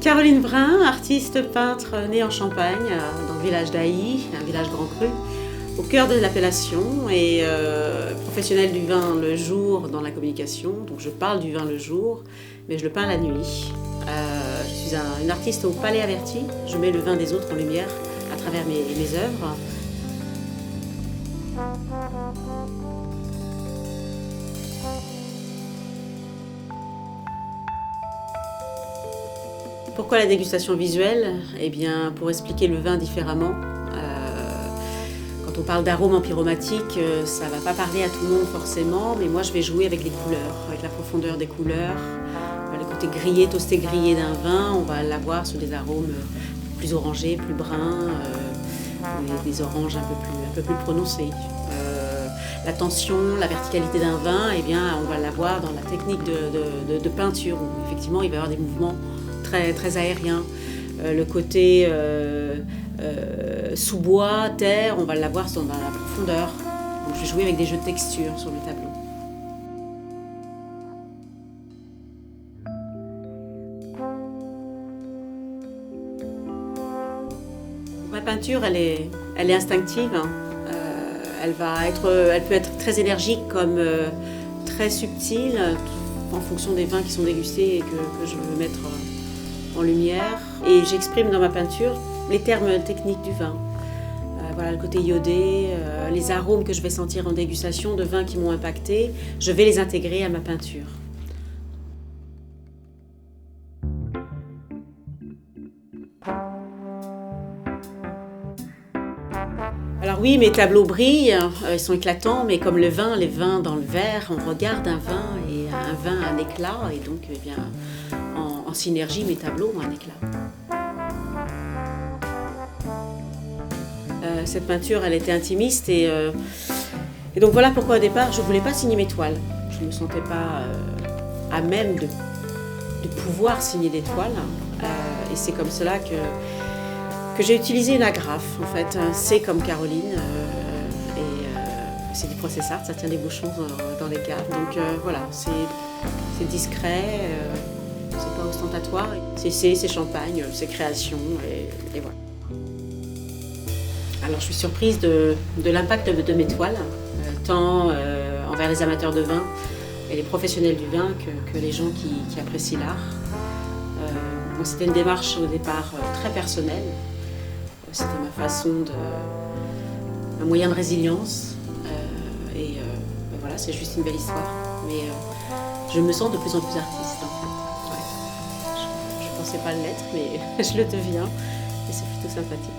Caroline Brun, artiste peintre née en Champagne, dans le village d'Ailly, un village grand cru, au cœur de l'appellation, et professionnelle du vin le jour dans la communication. Donc je parle du vin le jour, mais je le peins la nuit. Je suis une artiste au palais averti, je mets le vin des autres en lumière à travers mes œuvres. Pourquoi la dégustation visuelle? Eh bien, pour expliquer le vin différemment. Quand on parle d'arômes empyromatiques, ça ne va pas parler à tout le monde forcément, mais moi je vais jouer avec les couleurs, avec la profondeur des couleurs. Le côté grillé, toasté grillé d'un vin, on va l'avoir sur des arômes plus orangés, plus bruns, des oranges un peu plus prononcés. La tension, la verticalité d'un vin, eh bien, on va l'avoir dans la technique de peinture, où effectivement il va y avoir des mouvements très aérien. Le côté sous-bois, terre, on va l'avoir dans la profondeur. Donc, je vais jouer avec des jeux de texture sur le tableau. Ma peinture, elle est instinctive. Elle peut être très énergique comme très subtile, en fonction des vins qui sont dégustés et que je veux mettre en lumière. Et j'exprime dans ma peinture les termes techniques du vin. Voilà, le côté iodé, les arômes que je vais sentir en dégustation de vins qui m'ont impacté, je vais les intégrer à ma peinture. Alors oui, mes tableaux brillent, ils sont éclatants, mais comme le vin, les vins dans le verre, on regarde un vin et un vin a un éclat, et donc eh bien, en synergie, mes tableaux ont un éclat. Cette peinture, elle était intimiste et donc voilà pourquoi au départ, je ne voulais pas signer mes toiles. Je ne me sentais pas à même de pouvoir signer des toiles, et c'est comme cela que j'ai utilisé une agrafe. En fait, c'est comme Caroline, et c'est du process art, ça tient des bouchons dans les caves. Donc voilà, c'est discret. C'est pas ostentatoire, c'est champagne, c'est création, et voilà. Alors je suis surprise de l'impact de mes toiles, tant envers les amateurs de vin et les professionnels du vin que les gens qui apprécient l'art. C'était une démarche au départ très personnelle, c'était ma façon un moyen de résilience, et voilà, c'est juste une belle histoire. Mais je me sens de plus en plus artiste en fait. Je ne pensais pas l'être, mais je le deviens et c'est plutôt sympathique.